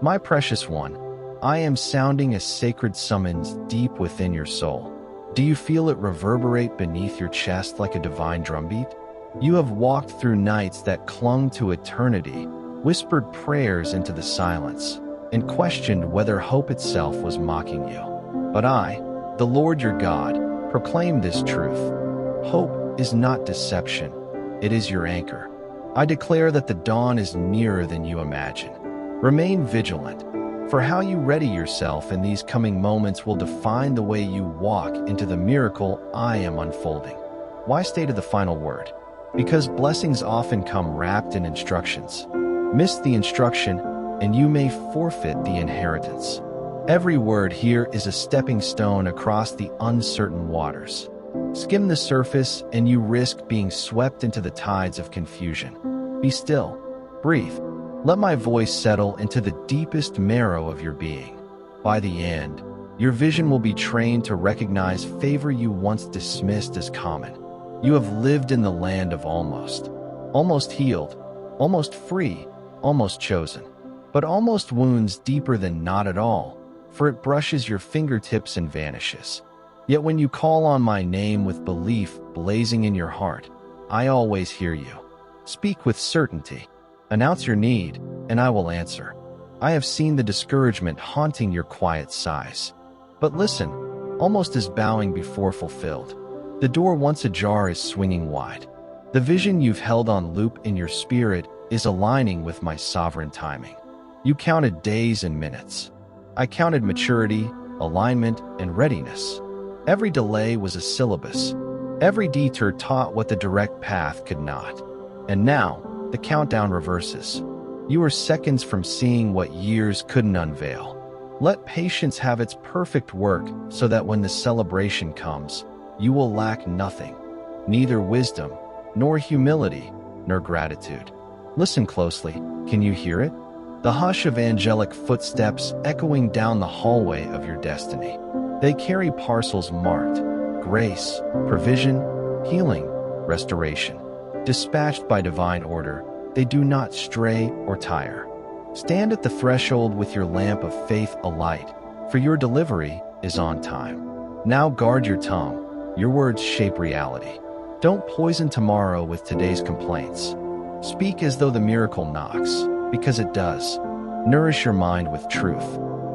My precious one, I am sounding a sacred summons deep within your soul. Do you feel it reverberate beneath your chest like a divine drumbeat? You have walked through nights that clung to eternity, whispered prayers into the silence, and questioned whether hope itself was mocking you. But I, the Lord your God, proclaim this truth. Hope is not deception. It is your anchor. I declare that the dawn is nearer than you imagine. Remain vigilant, for how you ready yourself in these coming moments will define the way you walk into the miracle I am unfolding. Why stay to the final word? Because blessings often come wrapped in instructions. Miss the instruction, and you may forfeit the inheritance. Every word here is a stepping stone across the uncertain waters. Skim the surface, and you risk being swept into the tides of confusion. Be still. Breathe. Let my voice settle into the deepest marrow of your being. By the end, your vision will be trained to recognize favor you once dismissed as common. You have lived in the land of almost. Almost healed, almost free, almost chosen. But almost wounds deeper than not at all, for it brushes your fingertips and vanishes. Yet when you call on my name with belief blazing in your heart, I always hear you. Speak with certainty. Announce your need, and I will answer. I have seen the discouragement haunting your quiet sighs. But listen, almost as bowing before fulfilled. The door once ajar is swinging wide. The vision you've held on loop in your spirit is aligning with my sovereign timing. You counted days and minutes. I counted maturity, alignment, and readiness. Every delay was a syllabus. Every detour taught what the direct path could not. And now, the countdown reverses. You are seconds from seeing what years couldn't unveil. Let patience have its perfect work so that when the celebration comes, you will lack nothing, neither wisdom, nor humility, nor gratitude. Listen closely. Can you hear it? The hush of angelic footsteps echoing down the hallway of your destiny. They carry parcels marked grace, provision, healing, restoration. Dispatched by divine order, they do not stray or tire. Stand at the threshold with your lamp of faith alight, for your delivery is on time. Now guard your tongue. Your words shape reality. Don't poison tomorrow with today's complaints. Speak as though the miracle knocks, because it does. Nourish your mind with truth.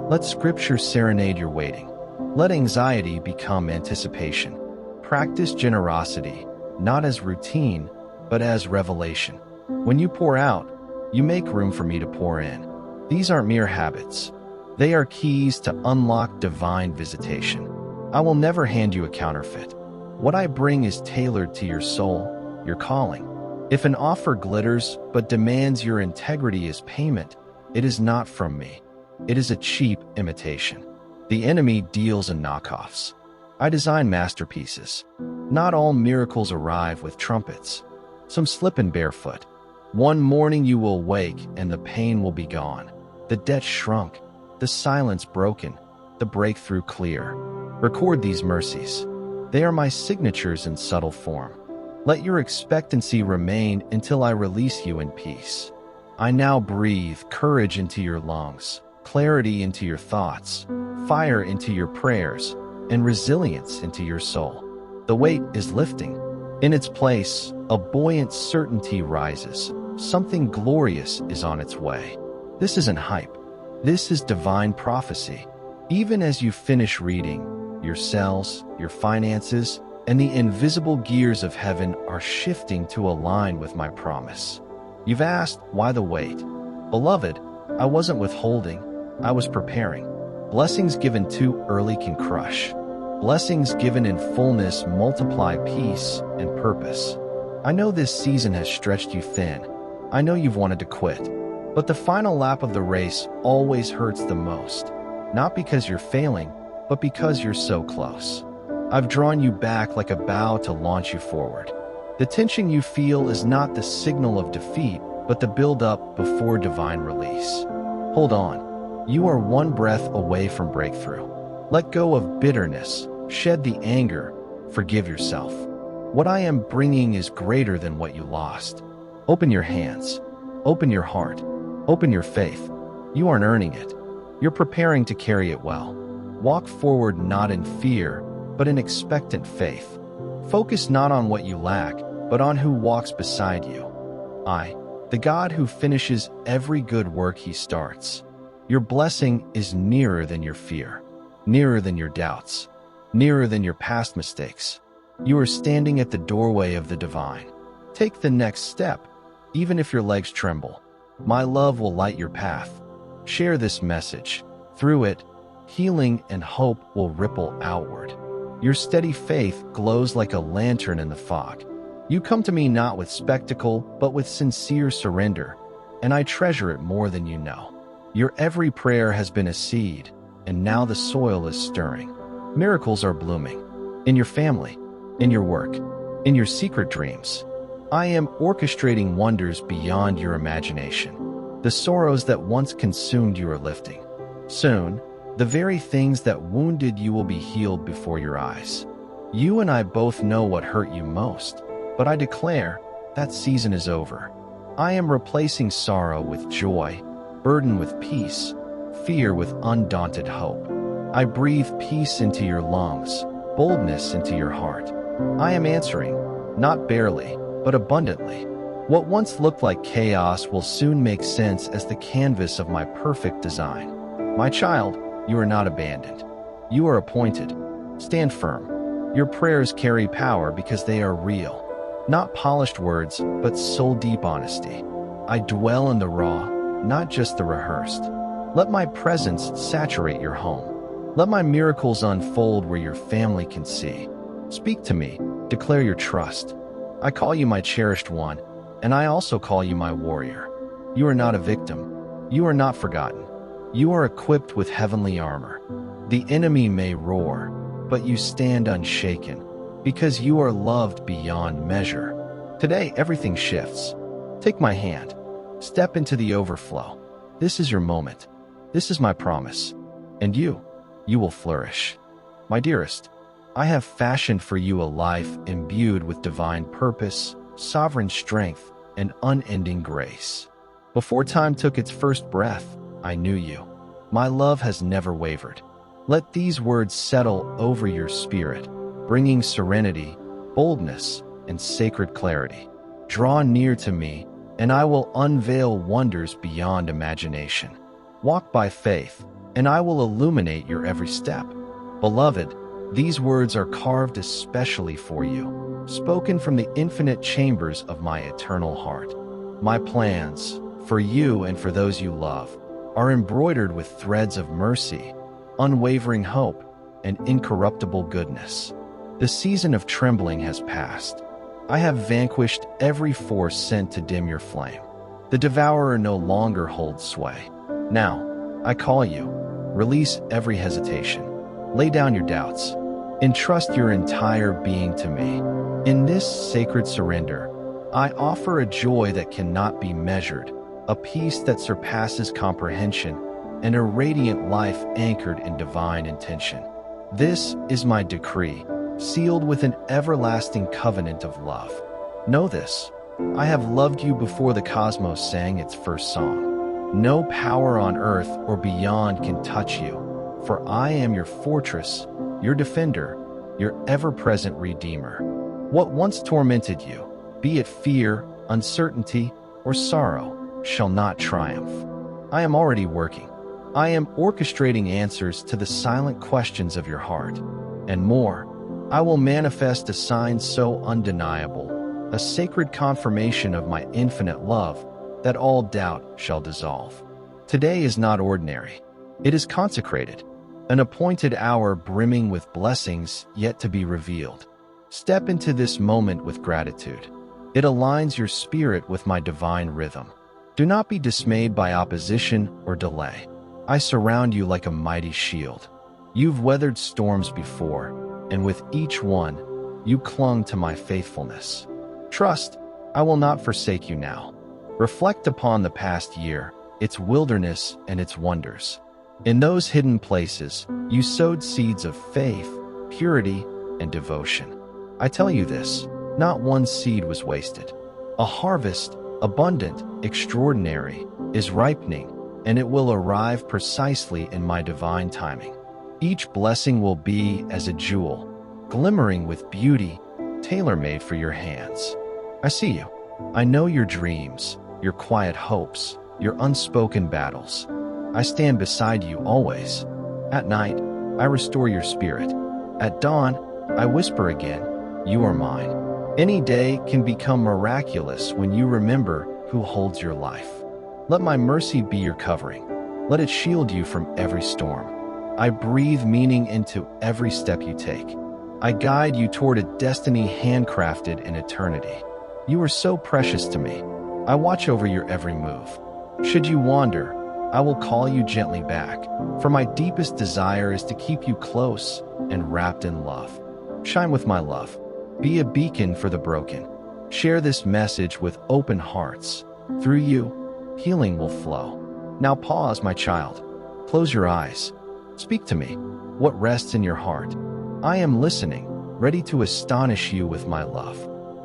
Let scripture serenade your waiting. Let anxiety become anticipation. Practice generosity, not as routine, but as revelation. When you pour out, you make room for me to pour in. These aren't mere habits. They are keys to unlock divine visitation. I will never hand you a counterfeit. What I bring is tailored to your soul, your calling. If an offer glitters but demands your integrity as payment, it is not from me. It is a cheap imitation. The enemy deals in knockoffs. I design masterpieces. Not all miracles arrive with trumpets. Some slip in barefoot. One morning you will wake and the pain will be gone. The debt shrunk, the silence broken, the breakthrough clear. Record these mercies. They are my signatures in subtle form. Let your expectancy remain until I release you in peace. I now breathe courage into your lungs, clarity into your thoughts, fire into your prayers, and resilience into your soul. The weight is lifting. In its place, a buoyant certainty rises. Something glorious is on its way. This isn't hype. This is divine prophecy. Even as you finish reading, your cells, your finances, and the invisible gears of heaven are shifting to align with my promise. You've asked, why the wait? Beloved, I wasn't withholding. I was preparing. Blessings given too early can crush. Blessings given in fullness multiply peace and purpose. I know this season has stretched you thin. I know you've wanted to quit. But the final lap of the race always hurts the most. Not because you're failing, but because you're so close. I've drawn you back like a bow to launch you forward. The tension you feel is not the signal of defeat, but the build-up before divine release. Hold on. You are one breath away from breakthrough. Let go of bitterness. Shed the anger. Forgive yourself. What I am bringing is greater than what you lost. Open your hands. Open your heart. Open your faith. You aren't earning it. You're preparing to carry it well. Walk forward not in fear, but in expectant faith. Focus not on what you lack, but on who walks beside you. I, the God who finishes every good work he starts. Your blessing is nearer than your fear, nearer than your doubts, nearer than your past mistakes. You are standing at the doorway of the divine. Take the next step, even if your legs tremble. My love will light your path. Share this message. Through it, healing and hope will ripple outward. Your steady faith glows like a lantern in the fog. You come to me not with spectacle, but with sincere surrender, and I treasure it more than you know. Your every prayer has been a seed, and now the soil is stirring. Miracles are blooming. In your family, in your work, in your secret dreams. I am orchestrating wonders beyond your imagination. The sorrows that once consumed you are lifting. Soon, the very things that wounded you will be healed before your eyes. You and I both know what hurt you most, but I declare that season is over. I am replacing sorrow with joy, burden with peace, fear with undaunted hope. I breathe peace into your lungs, boldness into your heart. I am answering, not barely, but abundantly. What once looked like chaos will soon make sense as the canvas of my perfect design. My child, you are not abandoned. You are appointed. Stand firm. Your prayers carry power because they are real. Not polished words, but soul-deep honesty. I dwell in the raw, not just the rehearsed. Let my presence saturate your home. Let my miracles unfold where your family can see. Speak to me. Declare your trust. I call you my cherished one, and I also call you my warrior. You are not a victim. You are not forgotten. You are equipped with heavenly armor. The enemy may roar, but you stand unshaken, because you are loved beyond measure. Today, everything shifts. Take my hand. Step into the overflow. This is your moment. This is my promise. And you will flourish. My dearest, I have fashioned for you a life imbued with divine purpose, sovereign strength, and unending grace. Before time took its first breath, I knew you. My love has never wavered. Let these words settle over your spirit, bringing serenity, boldness, and sacred clarity. Draw near to me, and I will unveil wonders beyond imagination. Walk by faith, and I will illuminate your every step. Beloved, these words are carved especially for you, spoken from the infinite chambers of my eternal heart. My plans, for you and for those you love, are embroidered with threads of mercy, unwavering hope, and incorruptible goodness. The season of trembling has passed. I have vanquished every force sent to dim your flame. The devourer no longer holds sway. Now, I call you. Release every hesitation. Lay down your doubts. Entrust your entire being to me. In this sacred surrender, I offer a joy that cannot be measured, a peace that surpasses comprehension, and a radiant life anchored in divine intention. This is my decree, sealed with an everlasting covenant of love. Know this, I have loved you before the cosmos sang its first song. No power on earth or beyond can touch you, for I am your fortress, your defender, your ever-present redeemer. What once tormented you, be it fear, uncertainty, or sorrow, shall not triumph. I am already working. I am orchestrating answers to the silent questions of your heart. And more, I will manifest a sign so undeniable, a sacred confirmation of my infinite love, that all doubt shall dissolve. Today is not ordinary. It is consecrated, an appointed hour brimming with blessings yet to be revealed. Step into this moment with gratitude. It aligns your spirit with my divine rhythm. Do not be dismayed by opposition or delay. I surround you like a mighty shield. You've weathered storms before, and with each one, you clung to my faithfulness. Trust, I will not forsake you now. Reflect upon the past year, its wilderness and its wonders. In those hidden places, you sowed seeds of faith, purity, and devotion. I tell you this, not one seed was wasted. A harvest, abundant, extraordinary, is ripening, and it will arrive precisely in my divine timing. Each blessing will be as a jewel, glimmering with beauty, tailor-made for your hands. I see you. I know your dreams, your quiet hopes, your unspoken battles. I stand beside you always. At night, I restore your spirit. At dawn, I whisper again, you are mine. Any day can become miraculous when you remember who holds your life. Let my mercy be your covering. Let it shield you from every storm. I breathe meaning into every step you take. I guide you toward a destiny handcrafted in eternity. You are so precious to me. I watch over your every move. Should you wander, I will call you gently back, for my deepest desire is to keep you close and wrapped in love. Shine with my love. Be a beacon for the broken. Share this message with open hearts. Through you, healing will flow. Now pause, my child. Close your eyes. Speak to me. What rests in your heart? I am listening, ready to astonish you with my love.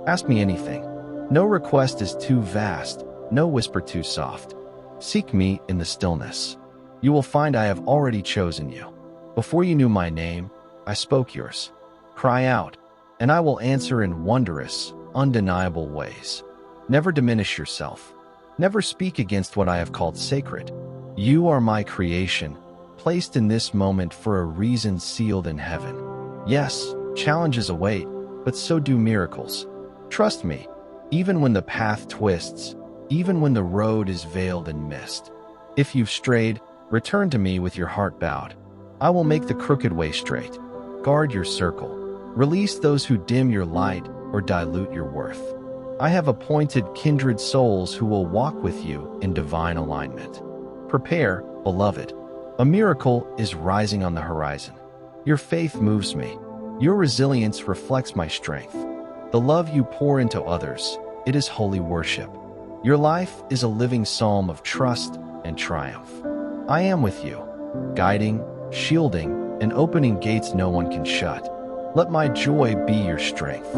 Ask me anything. No request is too vast, no whisper too soft. Seek me in the stillness. You will find I have already chosen you. Before you knew my name, I spoke yours. Cry out, and I will answer in wondrous, undeniable ways. Never diminish yourself. Never speak against what I have called sacred. You are my creation, placed in this moment for a reason, sealed in heaven. Yes, challenges await, but so do miracles. Trust me, even when the path twists, even when the road is veiled in mist. If you've strayed, return to me with your heart bowed. I will make the crooked way straight. Guard your circle. Release those who dim your light or dilute your worth. I have appointed kindred souls who will walk with you in divine alignment. Prepare, beloved. A miracle is rising on the horizon. Your faith moves me. Your resilience reflects my strength. The love you pour into others, it is holy worship. Your life is a living psalm of trust and triumph. I am with you, guiding, shielding, and opening gates no one can shut. Let my joy be your strength.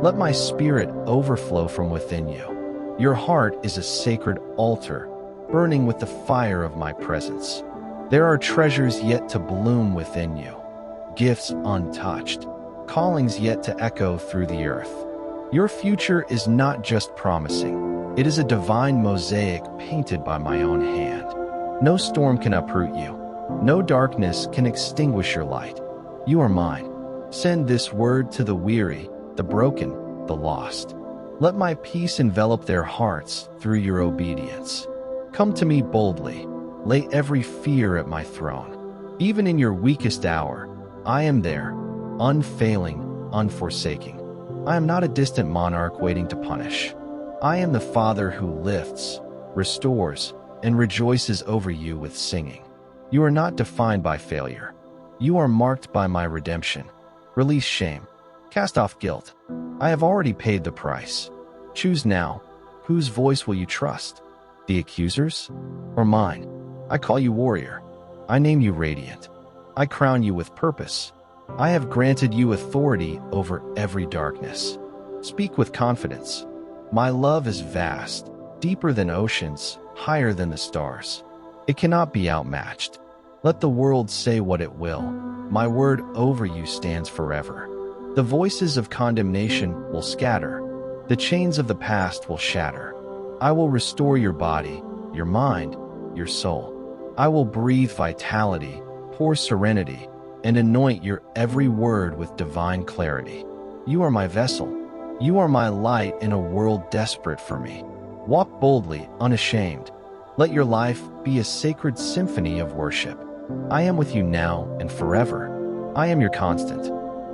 Let my spirit overflow from within you. Your heart is a sacred altar, burning with the fire of my presence. There are treasures yet to bloom within you, gifts untouched, callings yet to echo through the earth. Your future is not just promising, it is a divine mosaic painted by my own hand. No storm can uproot you. No darkness can extinguish your light. You are mine. Send this word to the weary, the broken, the lost. Let my peace envelop their hearts through your obedience. Come to me boldly. Lay every fear at my throne. Even in your weakest hour, I am there, unfailing, unforsaking. I am not a distant monarch waiting to punish. I am the Father who lifts, restores, and rejoices over you with singing. You are not defined by failure. You are marked by my redemption. Release shame. Cast off guilt. I have already paid the price. Choose now. Whose voice will you trust? The accuser's or mine? I call you warrior. I name you radiant. I crown you with purpose. I have granted you authority over every darkness. Speak with confidence. My love is vast, deeper than oceans, higher than the stars. It cannot be outmatched. Let the world say what it will. My word over you stands forever. The voices of condemnation will scatter. The chains of the past will shatter. I will restore your body, your mind, your soul. I will breathe vitality, pour serenity, and anoint your every word with divine clarity. You are my vessel. You are my light in a world desperate for me. Walk boldly, unashamed. Let your life be a sacred symphony of worship. I am with you now and forever. I am your constant.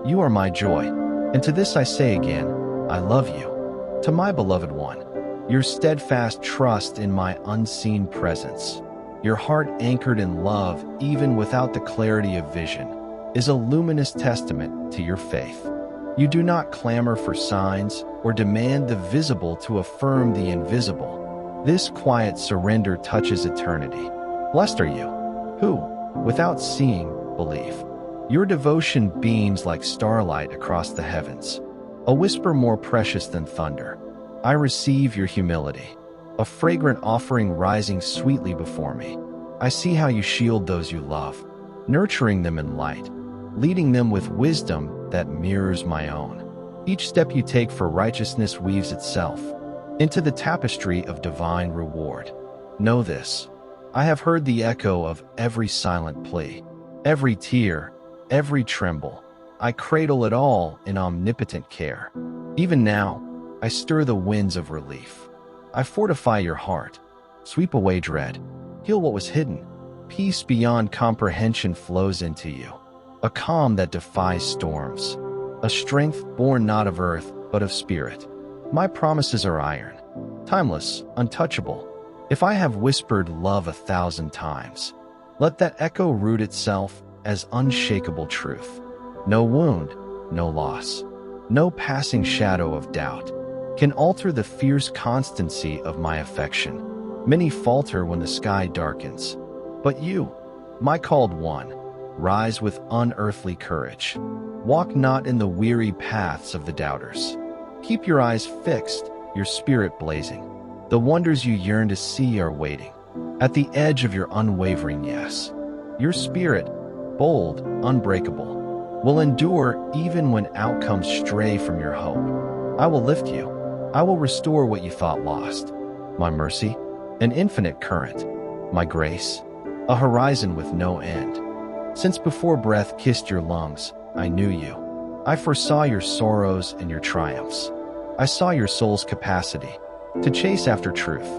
You are my joy. And to this I say again, I love you. To my beloved one, your steadfast trust in my unseen presence, your heart anchored in love even without the clarity of vision, is a luminous testament to your faith. You do not clamor for signs or demand the visible to affirm the invisible. This quiet surrender touches eternity. Blessed are you, who, without seeing, believe. Your devotion beams like starlight across the heavens, a whisper more precious than thunder. I receive your humility, a fragrant offering rising sweetly before me. I see how you shield those you love, nurturing them in light, leading them with wisdom that mirrors my own. Each step you take for righteousness weaves itself into the tapestry of divine reward. Know this: I have heard the echo of every silent plea, every tear, every tremble. I cradle it all in omnipotent care. Even now, I stir the winds of relief. I fortify your heart, sweep away dread, heal what was hidden. Peace beyond comprehension flows into you, a calm that defies storms, a strength born not of earth but of spirit. My promises are iron, timeless, untouchable. If I have whispered love 1,000 times, let that echo root itself as unshakable truth. No wound, no loss, no passing shadow of doubt can alter the fierce constancy of my affection. Many falter when the sky darkens, but you, my called one, rise with unearthly courage. Walk not in the weary paths of the doubters. Keep your eyes fixed, your spirit blazing. The wonders you yearn to see are waiting at the edge of your unwavering yes. Your spirit, bold, unbreakable, will endure even when outcomes stray from your hope. I will lift you. I will restore what you thought lost. My mercy, an infinite current. My grace, a horizon with no end. Since before breath kissed your lungs, I knew you. I foresaw your sorrows and your triumphs. I saw your soul's capacity to chase after truth,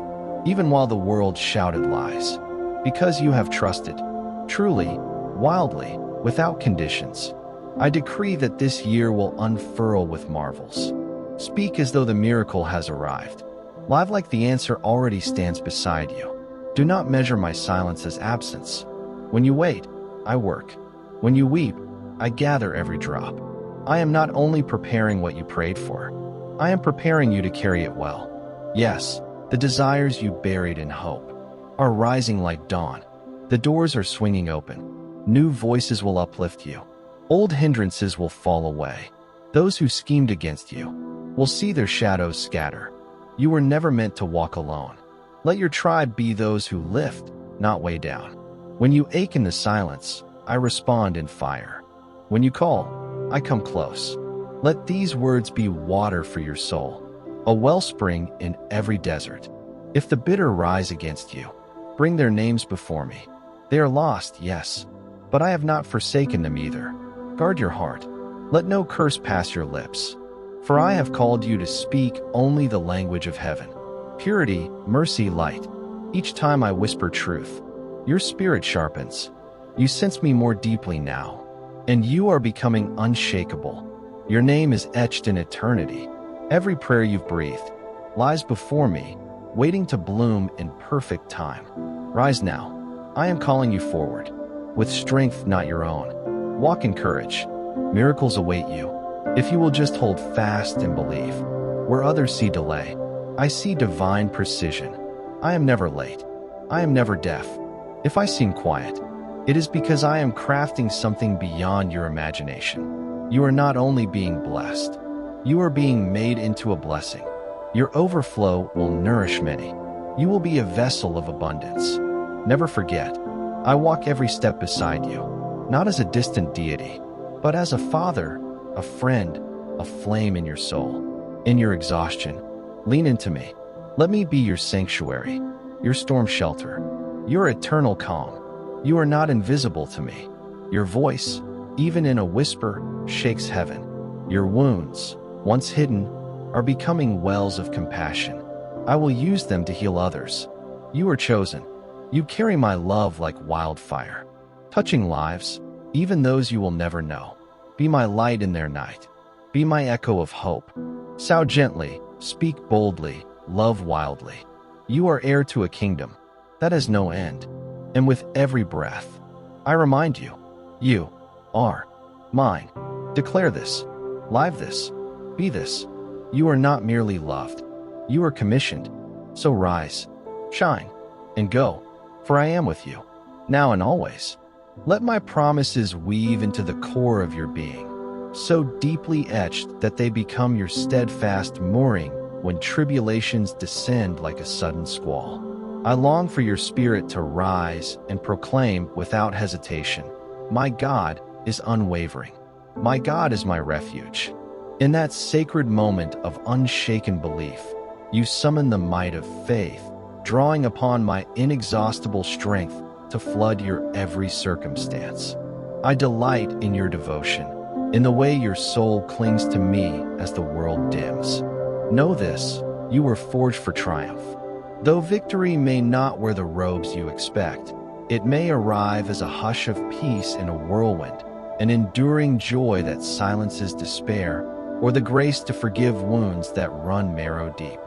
even while the world shouted lies. Because you have trusted, truly, wildly, without conditions, I decree that this year will unfurl with marvels. Speak as though the miracle has arrived. Live like the answer already stands beside you. Do not measure my silence as absence. When you wait, I work. When you weep, I gather every drop. I am not only preparing what you prayed for, I am preparing you to carry it well. Yes, the desires you buried in hope are rising like dawn. The doors are swinging open. New voices will uplift you. Old hindrances will fall away. Those who schemed against you will see their shadows scatter. You were never meant to walk alone. Let your tribe be those who lift, not weigh down. When you ache in the silence, I respond in fire. When you call, I come close. Let these words be water for your soul, a wellspring in every desert. If the bitter rise against you, bring their names before me. They are lost, yes, but I have not forsaken them either. Guard your heart. Let no curse pass your lips. For I have called you to speak only the language of heaven. Purity, mercy, light. Each time I whisper truth, your spirit sharpens. You sense me more deeply now, and you are becoming unshakable. Your name is etched in eternity. Every prayer you've breathed lies before me, waiting to bloom in perfect time. Rise now. I am calling you forward, with strength not your own. Walk in courage. Miracles await you, if you will just hold fast and believe. Where others see delay, I see divine precision. I am never late. I am never deaf. If I seem quiet, it is because I am crafting something beyond your imagination. You are not only being blessed, you are being made into a blessing. Your overflow will nourish many. You will be a vessel of abundance. Never forget, I walk every step beside you, not as a distant deity, but as a father, a friend, a flame in your soul. In your exhaustion, lean into me. Let me be your sanctuary, your storm shelter, your eternal calm. You are not invisible to me. Your voice, even in a whisper, shakes heaven. Your wounds, once hidden, are becoming wells of compassion. I will use them to heal others. You are chosen. You carry my love like wildfire, touching lives, even those you will never know. Be my light in their night. Be my echo of hope. Sound gently, speak boldly, love wildly. You are heir to a kingdom that has no end. And with every breath, I remind you, you are mine. Declare this, live this, be this. You are not merely loved. You are commissioned. So rise, shine, and go, for I am with you, now and always. Let my promises weave into the core of your being, so deeply etched that they become your steadfast mooring when tribulations descend like a sudden squall. I long for your spirit to rise and proclaim without hesitation, "My God is unwavering. My God is my refuge." In that sacred moment of unshaken belief, you summon the might of faith, drawing upon my inexhaustible strength to flood your every circumstance. I delight in your devotion, in the way your soul clings to me as the world dims. Know this, you were forged for triumph. Though victory may not wear the robes you expect, it may arrive as a hush of peace in a whirlwind, an enduring joy that silences despair, or the grace to forgive wounds that run marrow deep.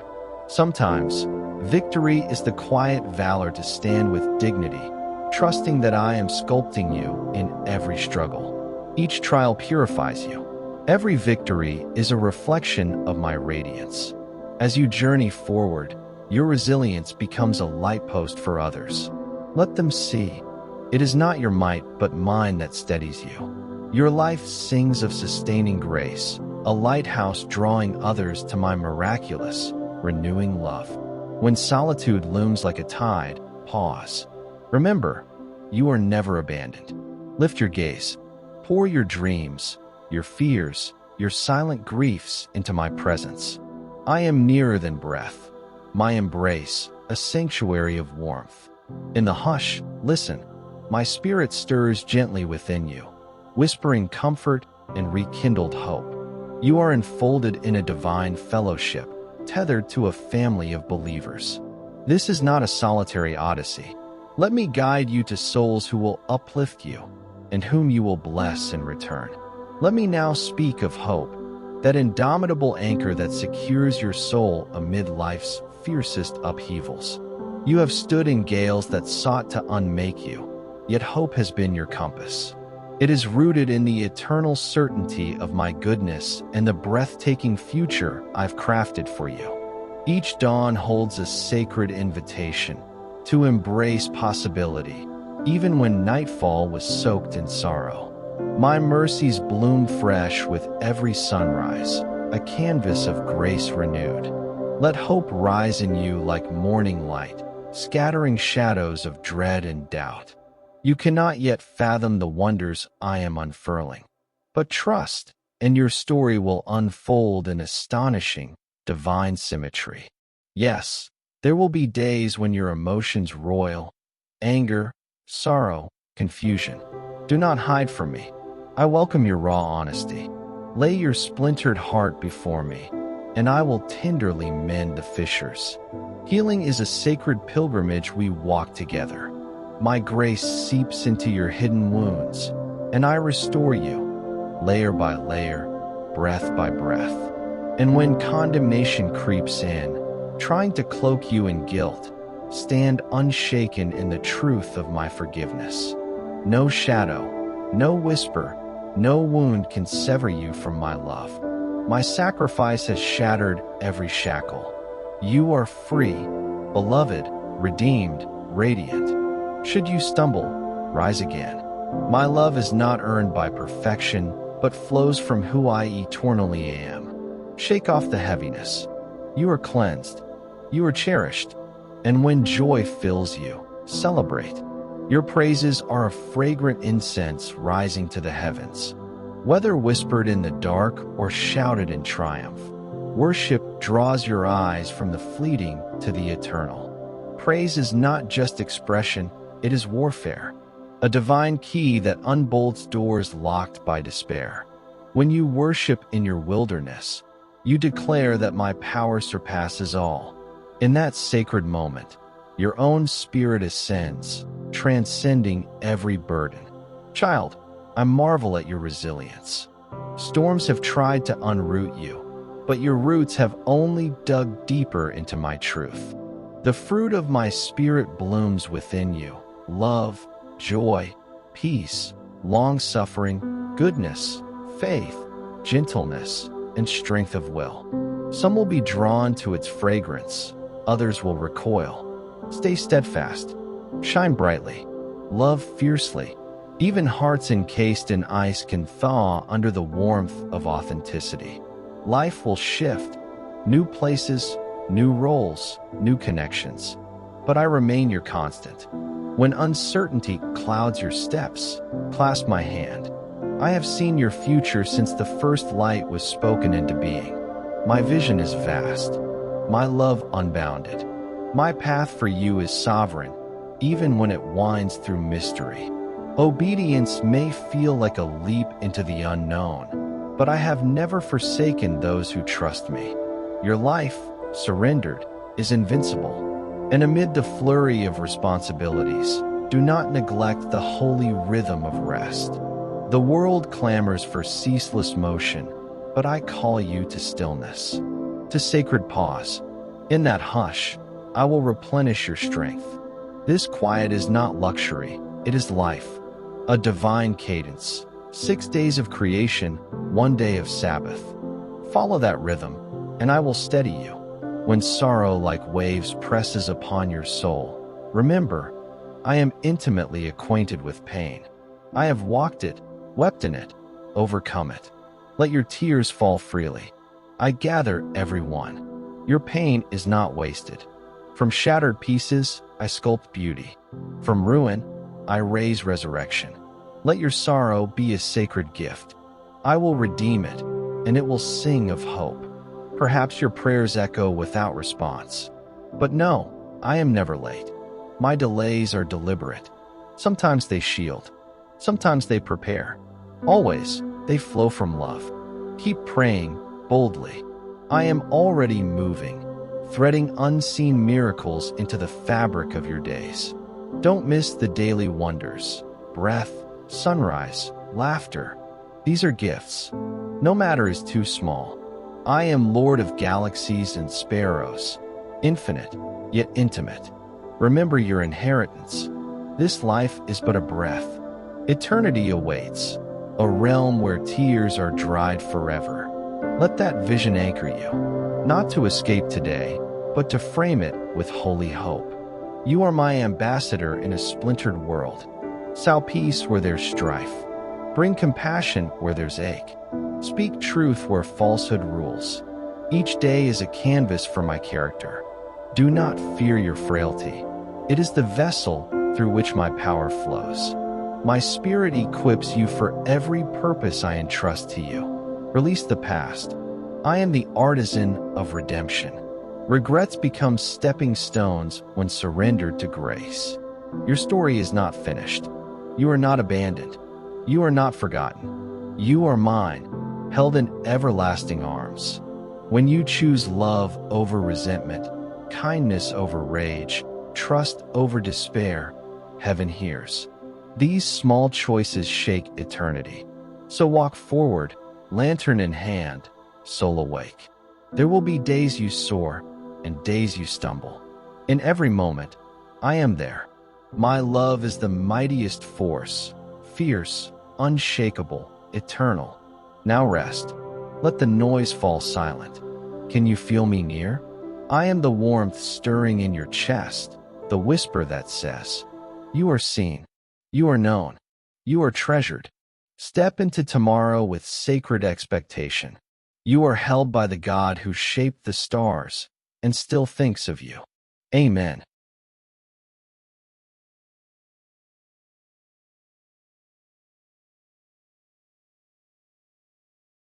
Sometimes, victory is the quiet valor to stand with dignity, trusting that I am sculpting you in every struggle. Each trial purifies you. Every victory is a reflection of my radiance. As you journey forward, your resilience becomes a light post for others. Let them see. It is not your might, but mine that steadies you. Your life sings of sustaining grace, a lighthouse drawing others to my miraculous, renewing love. When solitude looms like a tide, pause. Remember, you are never abandoned. Lift your gaze. Pour your dreams, your fears, your silent griefs into my presence. I am nearer than breath. My embrace, a sanctuary of warmth. In the hush, listen. My spirit stirs gently within you, whispering comfort and rekindled hope. You are enfolded in a divine fellowship, tethered to a family of believers. This is not a solitary odyssey. Let me guide you to souls who will uplift you, and whom you will bless in return. Let me now speak of hope, that indomitable anchor that secures your soul amid life's fiercest upheavals. You have stood in gales that sought to unmake you, yet hope has been your compass. It is rooted in the eternal certainty of my goodness and the breathtaking future I've crafted for you. Each dawn holds a sacred invitation to embrace possibility, even when nightfall was soaked in sorrow. My mercies bloom fresh with every sunrise, a canvas of grace renewed. Let hope rise in you like morning light, scattering shadows of dread and doubt. You cannot yet fathom the wonders I am unfurling, but trust, and your story will unfold in astonishing, divine symmetry. Yes, there will be days when your emotions roil, anger, sorrow, confusion. Do not hide from me. I welcome your raw honesty. Lay your splintered heart before me, and I will tenderly mend the fissures. Healing is a sacred pilgrimage we walk together. My grace seeps into your hidden wounds, and I restore you, layer by layer, breath by breath. And when condemnation creeps in, trying to cloak you in guilt, stand unshaken in the truth of my forgiveness. No shadow, no whisper, no wound can sever you from my love. My sacrifice has shattered every shackle. You are free, beloved, redeemed, radiant. Should you stumble, rise again. My love is not earned by perfection, but flows from who I eternally am. Shake off the heaviness. You are cleansed. You are cherished. And when joy fills you, celebrate. Your praises are a fragrant incense rising to the heavens. Whether whispered in the dark or shouted in triumph, worship draws your eyes from the fleeting to the eternal. Praise is not just expression, it is warfare, a divine key that unbolts doors locked by despair. When you worship in your wilderness, you declare that my power surpasses all. In that sacred moment, your own spirit ascends, transcending every burden. Child, I marvel at your resilience. Storms have tried to unroot you, but your roots have only dug deeper into my truth. The fruit of my spirit blooms within you: love, joy, peace, long-suffering, goodness, faith, gentleness, and strength of will. Some will be drawn to its fragrance, others will recoil. Stay steadfast, shine brightly, love fiercely. Even hearts encased in ice can thaw under the warmth of authenticity. Life will shift, new places, new roles, new connections. but I remain your constant. When uncertainty clouds your steps, clasp my hand. I have seen your future since the first light was spoken into being. My vision is vast, my love unbounded. My path for you is sovereign, even when it winds through mystery. Obedience may feel like a leap into the unknown, but I have never forsaken those who trust me. Your life, surrendered, is invincible. And amid the flurry of responsibilities, do not neglect the holy rhythm of rest. The world clamors for ceaseless motion, but I call you to stillness, to sacred pause. In that hush, I will replenish your strength. This quiet is not luxury, it is life, a divine cadence. 6 days of creation, 1 day of Sabbath. Follow that rhythm, and I will steady you. When sorrow like waves presses upon your soul, remember, I am intimately acquainted with pain. I have walked it, wept in it, overcome it. Let your tears fall freely. I gather every one. Your pain is not wasted. From shattered pieces, I sculpt beauty. From ruin, I raise resurrection. Let your sorrow be a sacred gift. I will redeem it, and it will sing of hope. Perhaps your prayers echo without response. But no, I am never late. My delays are deliberate. Sometimes they shield. Sometimes they prepare. Always, they flow from love. Keep praying boldly. I am already moving, threading unseen miracles into the fabric of your days. Don't miss the daily wonders, breath, sunrise, laughter. These are gifts. No matter is too small. I am Lord of galaxies and sparrows, infinite, yet intimate. Remember your inheritance. This life is but a breath. Eternity awaits, a realm where tears are dried forever. Let that vision anchor you, not to escape today, but to frame it with holy hope. You are my ambassador in a splintered world. Sow peace where there's strife. Bring compassion where there's ache. Speak truth where falsehood rules. Each day is a canvas for my character. Do not fear your frailty. It is the vessel through which my power flows. My spirit equips you for every purpose I entrust to you. Release the past. I am the artisan of redemption. Regrets become stepping stones when surrendered to grace. Your story is not finished. You are not abandoned. You are not forgotten. You are mine, held in everlasting arms. When you choose love over resentment, kindness over rage, trust over despair, heaven hears. These small choices shake eternity. So walk forward, lantern in hand, soul awake. There will be days you soar and days you stumble. In every moment, I am there. My love is the mightiest force, fierce, unshakable, eternal. Now rest. Let the noise fall silent. Can you feel me near? I am the warmth stirring in your chest, the whisper that says, you are seen, you are known, you are treasured. Step into tomorrow with sacred expectation. You are held by the God who shaped the stars and still thinks of you. Amen.